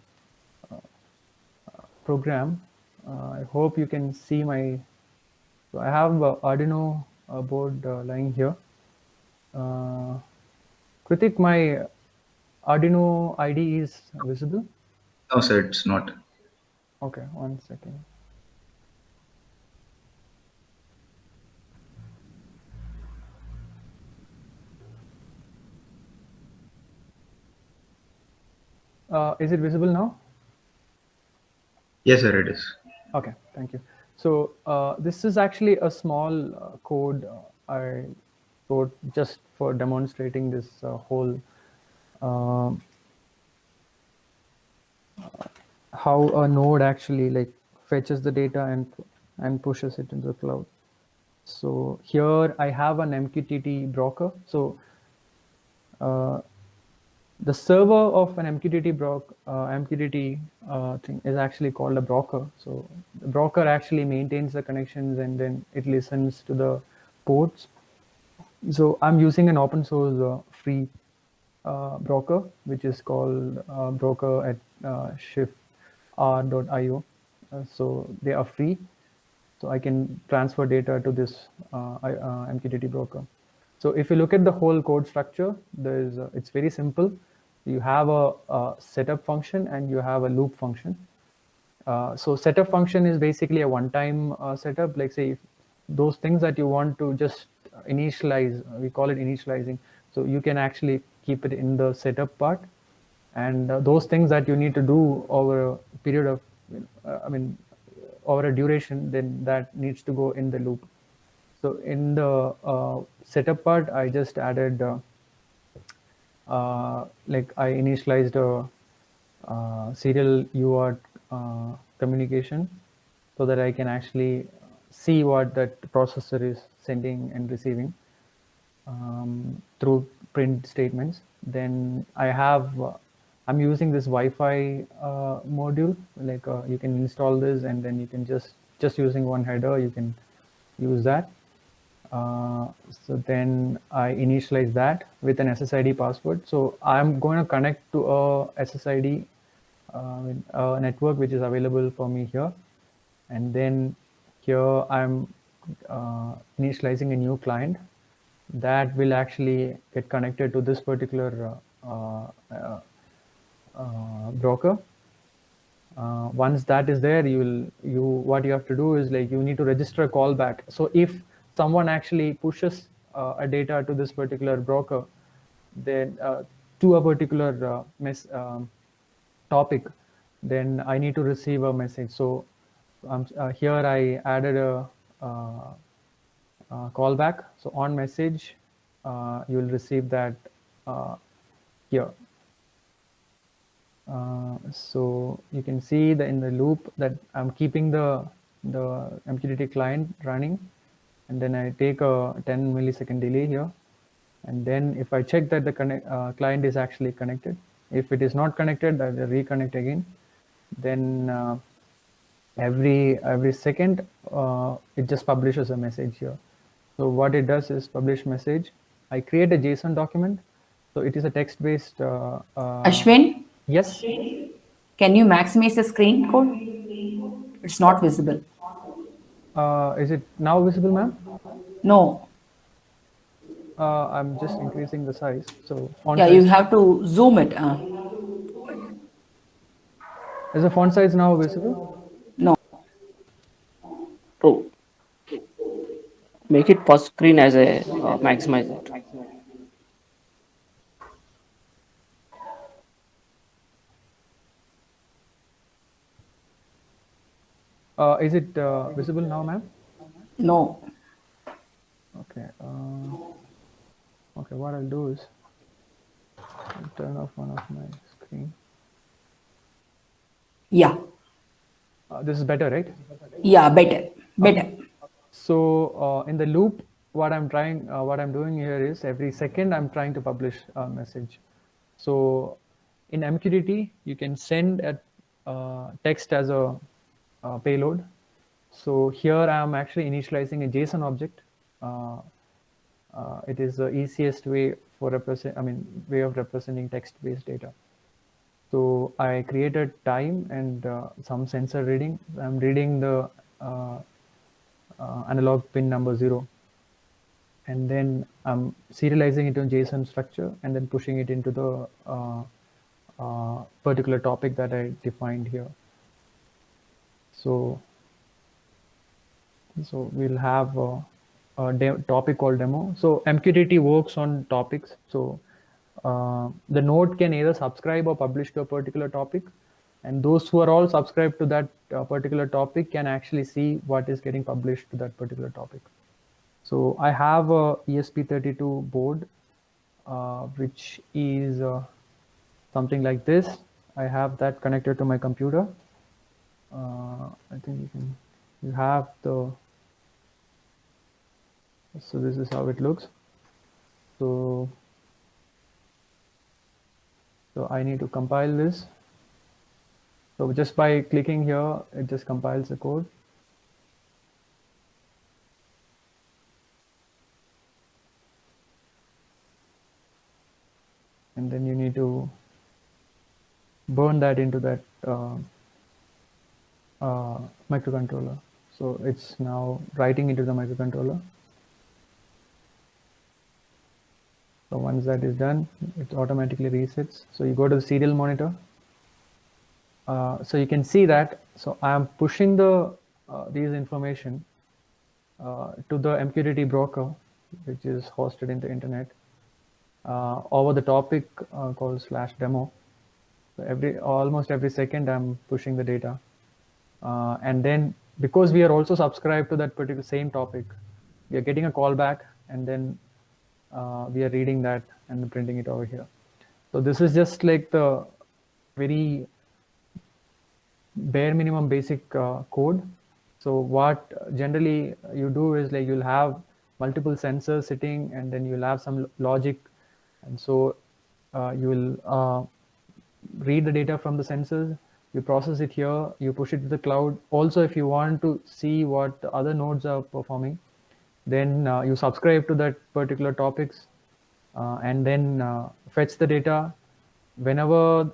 program. I hope you can see my. So I have Arduino board lying here. Kritik, my Arduino ID is visible? No, sir, it's not. Okay, 1 second. Is it visible now? Yes, sir, it is. Okay, thank you. So this is actually a small code I wrote just for demonstrating this whole how a node actually like fetches the data and pushes it into the cloud. So here I have an MQTT broker. So the server of an MQTT thing is actually called a broker. So the broker actually maintains the connections, and then it listens to the ports. So I'm using an open source free broker, which is called broker at shiftr.io. So they are free. So I can transfer data to this MQTT broker. So if you look at the whole code structure, it's very simple. You have a setup function and you have a loop function. So setup function is basically a one-time setup. Like say, if those things that you want to just initialize, we call it initializing. So you can actually keep it in the setup part, and those things that you need to do over a period of, over a duration, then that needs to go in the loop. So in the setup part, I just added like I initialized a serial UART communication so that I can actually see what that processor is sending and receiving through print statements. Then I'm using this Wi-Fi module. Like you can install this, and then you can just using one header, you can use that. So then I initialize that with an SSID password. So I'm going to connect to a SSID network which is available for me here. And then here I'm initializing a new client that will actually get connected to this particular broker. Once that is there, what you have to do is like you need to register a callback. So if someone actually pushes a data to this particular broker, then to a particular topic, then I need to receive a message. So here I added a callback. So on message, you will receive that here. So you can see in the loop that I'm keeping the MQTT client running, and then I take a 10 millisecond delay here. And then if I check that the client is actually connected, if it is not connected, I will reconnect again. Then every second, it just publishes a message here. So what it does is publish message. I create a JSON document. So it is a text-based. Ashwin, Yes. can you maximize the screen code? It's not visible. Is it now visible, ma'am? No. I'm just increasing the size. So font Yeah, size. you have to zoom it. Is the font size now visible? No. To make it first screen as a maximizer. Is it visible now, ma'am? No. Okay. Okay, what I'll do is I'll turn off one of my screen. Yeah. This is better, right? Yeah, better. Better. So in the loop, what I'm doing here is every second I'm trying to publish a message. So in MQTT, you can send a text as a payload. So here I'm actually initializing a JSON object. It is the easiest way for way of representing text-based data. So I created time and some sensor reading. I'm reading the analog pin number 0. And then I'm serializing it in JSON structure and then pushing it into the particular topic that I defined here. So we'll have a topic called demo. So MQTT works on topics. So the node can either subscribe or publish to a particular topic, and those who are all subscribed to that particular topic can actually see what is getting published to that particular topic. So I have a ESP32 board, which is something like this. I have that connected to my computer. I think you have the. So this is how it looks. So I need to compile this. So just by clicking here, it just compiles the code. And then you need to burn that into that microcontroller. So it's now writing into the microcontroller. So once that is done, it automatically resets. So you go to the serial monitor. So you can see that. So I am pushing these information to the MQTT broker, which is hosted in the internet, over the topic called /demo. So almost every second, I'm pushing the data. And then because we are also subscribed to that particular same topic, we are getting a callback, and then we are reading that and printing it over here. So this is just like the very bare minimum basic code. So what generally you do is like you'll have multiple sensors sitting, and then you'll have some logic, and so you will read the data from the sensors, you process it here, you push it to the cloud. Also, if you want to see what the other nodes are performing, then you subscribe to that particular topics, and then fetch the data. Whenever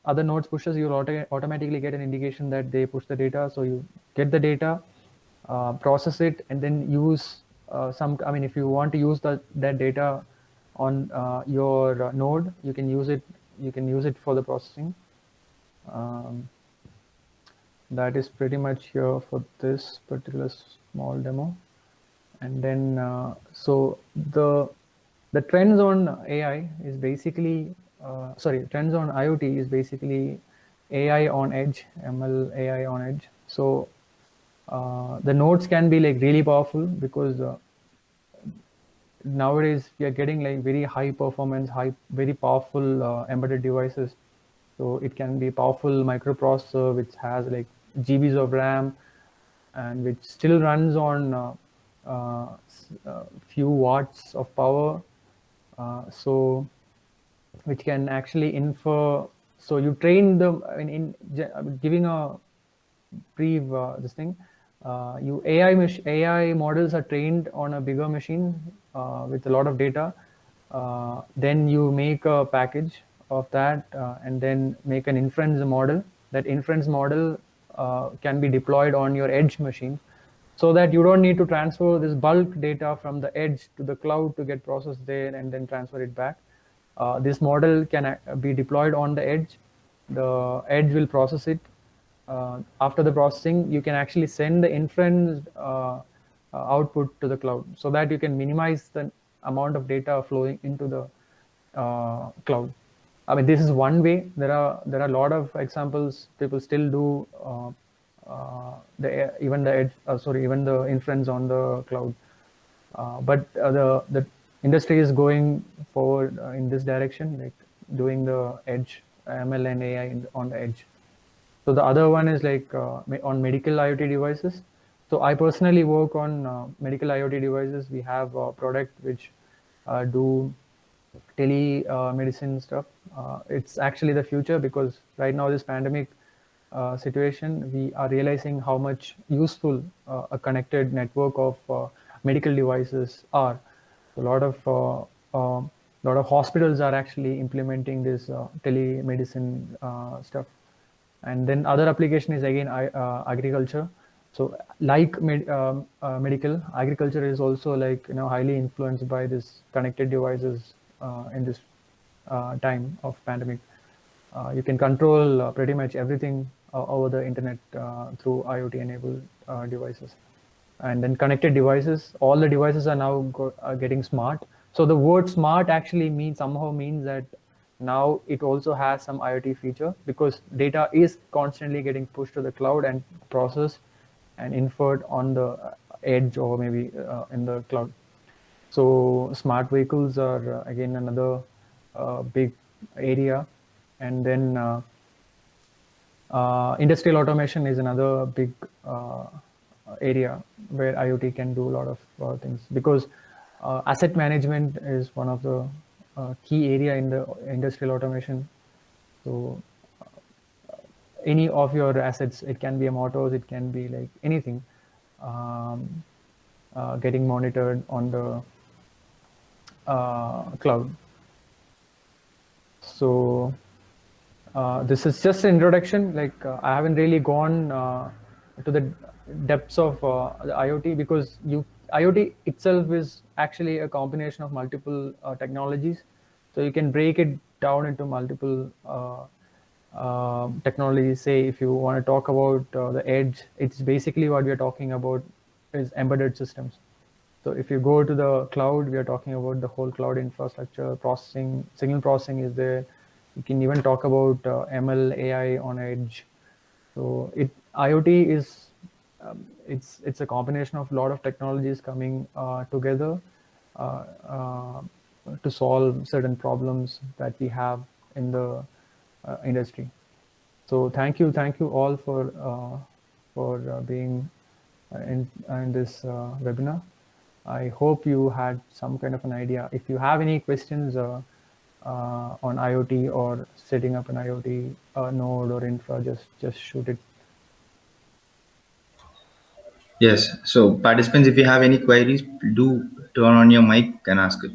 other nodes pushes, you'll automatically get an indication that they push the data. So you get the data, process it, and then use I mean, if you want to use that data on your node, you can use it. You can use it for the processing. Um, that is pretty much here for this particular small demo. And then so the trends on AI is basically trends on IoT is basically AI on edge, ML AI on edge. So the nodes can be like really powerful because nowadays we are getting like very high performance, very powerful embedded devices. So it can be powerful microprocessor which has like GBs of RAM, and which still runs on few watts of power. So which can actually infer. So you train them giving a brief this thing. You AI models are trained on a bigger machine with a lot of data. Then you make a package of that, and then make an inference model. That inference model can be deployed on your edge machine, so that you don't need to transfer this bulk data from the edge to the cloud to get processed there and then transfer it back. This model can be deployed on the edge. The edge will process it. After the processing, you can actually send the inference output to the cloud, so that you can minimize the amount of data flowing into the cloud. I mean, this is one way. There are a lot of examples. People still do even the inference on the cloud. But the industry is going forward in this direction, like doing the edge ML and AI on the edge. So the other one is like on medical IoT devices. So I personally work on medical IoT devices. We have a product which do telemedicine stuff. It's actually the future, because right now this pandemic situation, we are realizing how much useful a connected network of medical devices are. A lot of hospitals are actually implementing this telemedicine stuff. And then other application is again agriculture. So like medical, agriculture is also like highly influenced by this connected devices in this time of pandemic. You can control pretty much everything over the internet through IoT enabled devices. And then connected devices, all the devices are now getting smart. So the word smart actually somehow means that now it also has some IoT feature, because data is constantly getting pushed to the cloud and processed and inferred on the edge, or maybe in the cloud. So smart vehicles are again another big area. And then industrial automation is another big area where IoT can do a lot of things, because asset management is one of the key area in the industrial automation. So any of your assets, it can be a motors, it can be like anything, getting monitored on the cloud. So this is just an introduction. Like I haven't really gone to the depths of the IoT, because IoT itself is actually a combination of multiple technologies. So you can break it down into multiple technologies. Say if you want to talk about the edge, it's basically what we are talking about is embedded systems. So if you go to the cloud, we are talking about the whole cloud infrastructure, processing, signal processing is there. You can even talk about ML, AI on edge. So IoT is it's a combination of a lot of technologies coming together to solve certain problems that we have in the industry. So thank you all for being in this webinar. I hope you had some kind of an idea. If you have any questions on IoT or setting up an IoT node or infra, just shoot it. Yes. So participants, if you have any queries, do turn on your mic and ask it.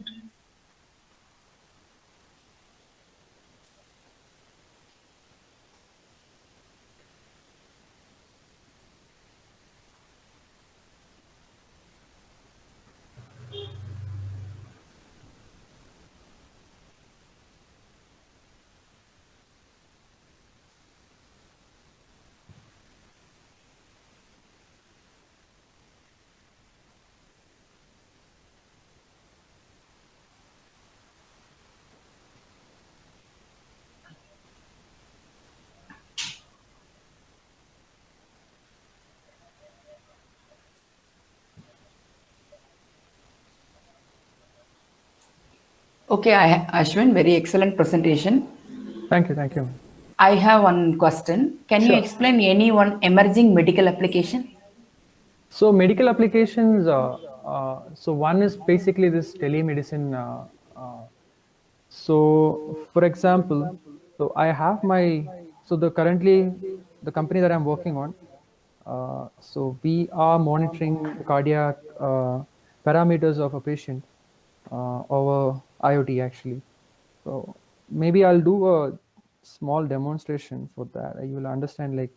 Okay, Ashwin, very excellent presentation. Thank you. I have one question. Can you Sure. explain any one emerging medical application? So medical applications, so one is basically this telemedicine. So for example, so I have currently the company that I'm working on, so we are monitoring the cardiac parameters of a patient over IoT actually. So maybe I'll do a small demonstration for that. You will understand like,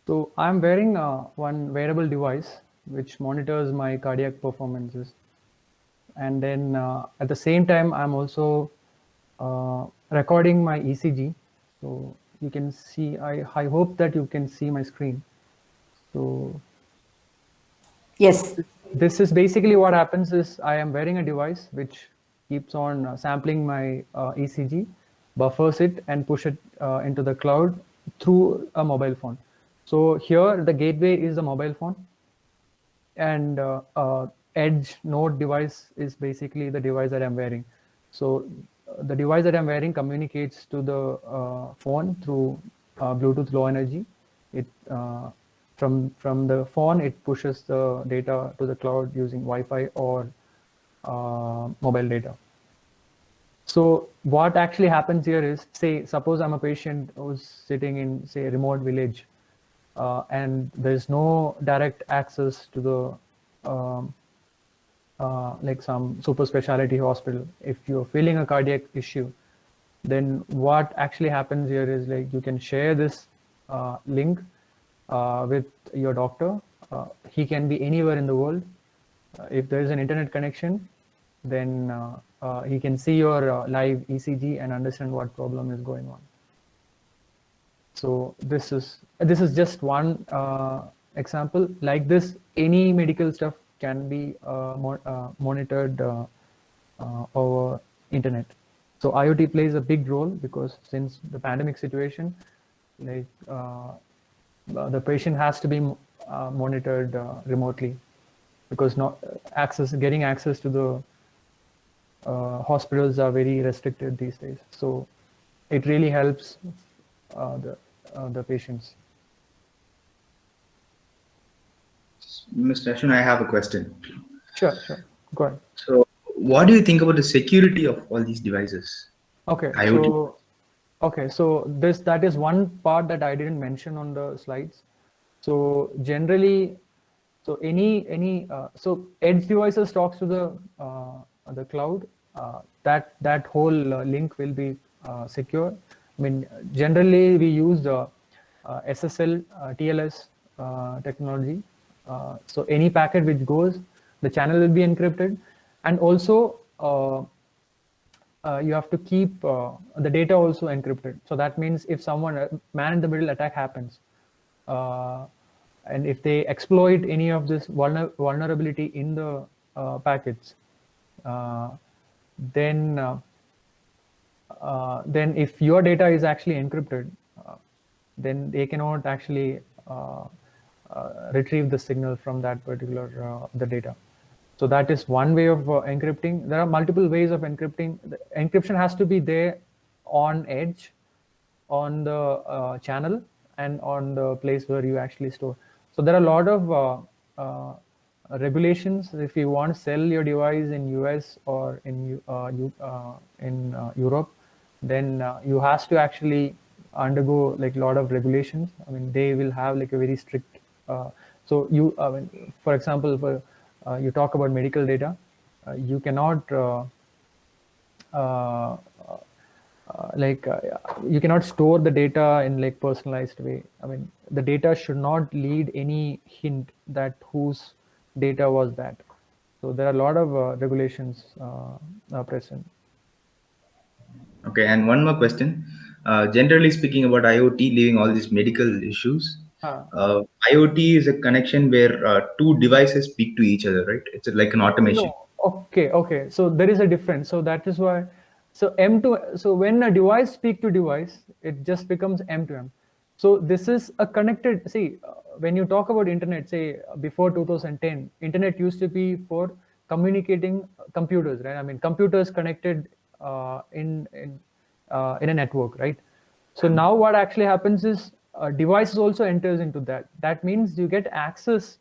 so I'm wearing one wearable device which monitors my cardiac performances. And then at the same time, I'm also recording my ECG. So you can see, I hope that you can see my screen. So Yes. this is basically what happens is I am wearing a device which keeps on sampling my ECG, buffers it and push it into the cloud through a mobile phone. So here the gateway is the mobile phone, and edge node device is basically the device that I'm wearing. So the device that I'm wearing communicates to the phone through Bluetooth Low Energy. It from the phone, it pushes the data to the cloud using Wi-Fi or mobile data. So what actually happens here is, say, suppose I'm a patient who's sitting in, say, a remote village, and there's no direct access to the like some super specialty hospital. If you're feeling a cardiac issue, then what actually happens here is like you can share this link with your doctor. He can be anywhere in the world. If there is an internet connection, then he can see your live ECG and understand what problem is going on. So this is just one example. Like this, any medical stuff can be monitored over internet. So IoT plays a big role because since the pandemic situation, like the patient has to be monitored remotely, because getting access to the hospitals are very restricted these days. So it really helps the patients. Mr. Ashwin, I have a question. Sure. Go ahead. So, what do you think about the security of all these devices? Okay. IoT. So that is one part that I didn't mention on the slides. So generally, so so edge devices talks to the cloud. That whole link will be secure. I mean, generally we use the SSL, TLS technology. So any packet which goes, the channel will be encrypted, and also you have to keep the data also encrypted. So that means if someone, a man-in-the-middle attack happens, and if they exploit any of this vulnerability in the packets, then if your data is actually encrypted, then they cannot actually retrieve the signal from that particular the data. So that is one way of encrypting. There are multiple ways of encrypting. The encryption has to be there on edge, on the channel, and on the place where you actually store. So there are a lot of regulations. If you want to sell your device in US or in Europe, then you has to actually undergo like a lot of regulations. I mean, they will have like a very strict. So you, for example, for you talk about medical data, you cannot you cannot store the data in like personalized way. I mean, the data should not lead any hint that whose data was that. So there are a lot of regulations present. Okay, and one more question. Generally speaking about IoT, leaving all these medical issues, IoT is a connection where two devices speak to each other, right? It's like an automation. No. Okay. So there is a difference. So that is why. So M2. So when a device speak to device, it just becomes M2M. So this is a connected. See, when you talk about internet, say before 2010, internet used to be for communicating computers, right? I mean, computers connected in a network, right? So now what actually happens is devices also enters into that. That means you get access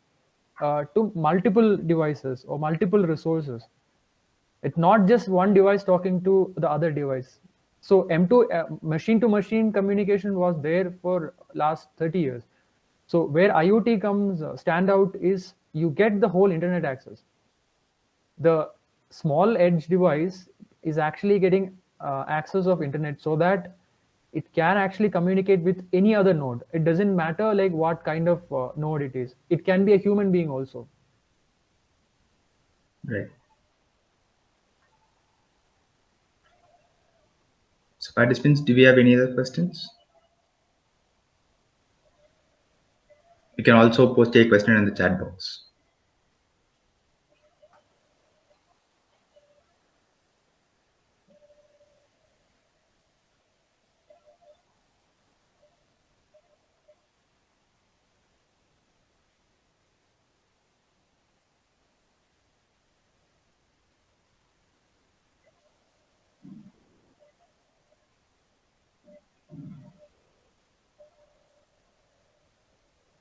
to multiple devices or multiple resources. It's not just one device talking to the other device. So M2 machine-to-machine communication was there for last 30 years. So where IoT comes stand out is you get the whole internet access. The small edge device is actually getting access of internet so that it can actually communicate with any other node. It doesn't matter like what kind of node it is. It can be a human being also. Right. So participants, do we have any other questions? You can also post a question in the chat box.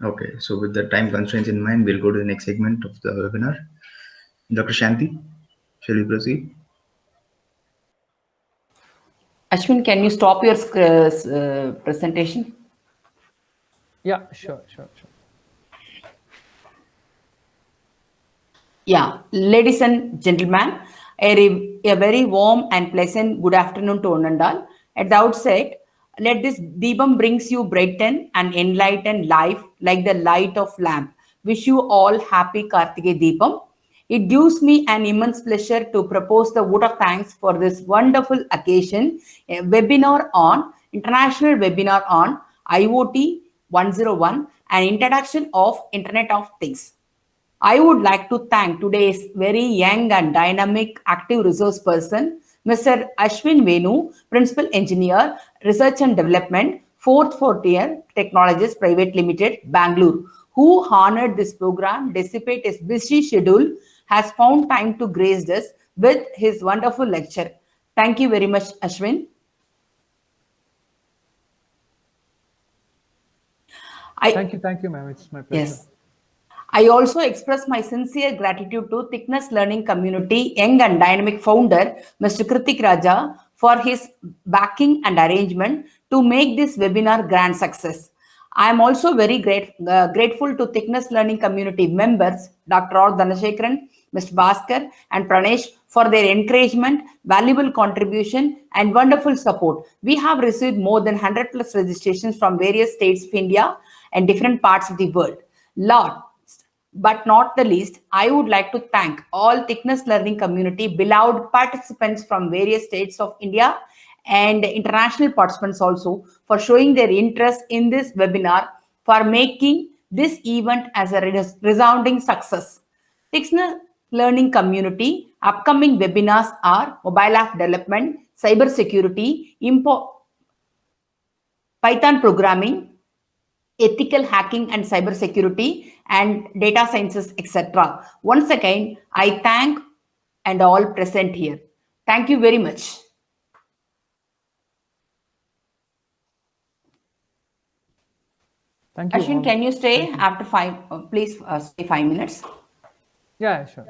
Okay, so with the time constraints in mind, we'll go to the next segment of the webinar. Dr. Shanti, shall we proceed? Ashwin, can you stop your presentation? Yeah, sure. Yeah, ladies and gentlemen, a very warm and pleasant good afternoon to Onandal. At the outset, let this Deepam brings you brighten and enlighten life like the light of lamp. Wish you all happy Kartike Deepam. It gives me an immense pleasure to propose the vote of thanks for this wonderful occasion, a webinar on International Webinar on IoT 101, an introduction of Internet of Things. I would like to thank today's very young and dynamic active resource person, Mr. Ashwin Venu, Principal Engineer, Research and Development, 4th Frontier Technologies Private Limited, Bangalore, who honored this program despite his busy schedule, has found time to grace us with his wonderful lecture. Thank you very much, Ashwin. Thank you, ma'am. It's my pleasure. Yes. I also express my sincere gratitude to Thickness Learning Community young and dynamic founder, Mr. Kritik Raja, for his backing and arrangement to make this webinar grand success. I am also very grateful to Thickness Learning Community members, Dr. R. Dhanasekaran, Mr. Bhaskar, and Pranesh for their encouragement, valuable contribution, and wonderful support. We have received more than 100+ registrations from various states of India and different parts of the world. Last but not the least, I would like to thank all Thickness Learning community, beloved participants from various states of India and international participants also for showing their interest in this webinar, for making this event as a resounding success. Thickness Learning community upcoming webinars are mobile app development, cyber security, Python programming, ethical hacking and cyber security, and data sciences, etc. Once again, I thank and all present here. Thank you very much. Thank you. Ashwin, can you stay after 5? Please stay 5 minutes. Yeah, sure.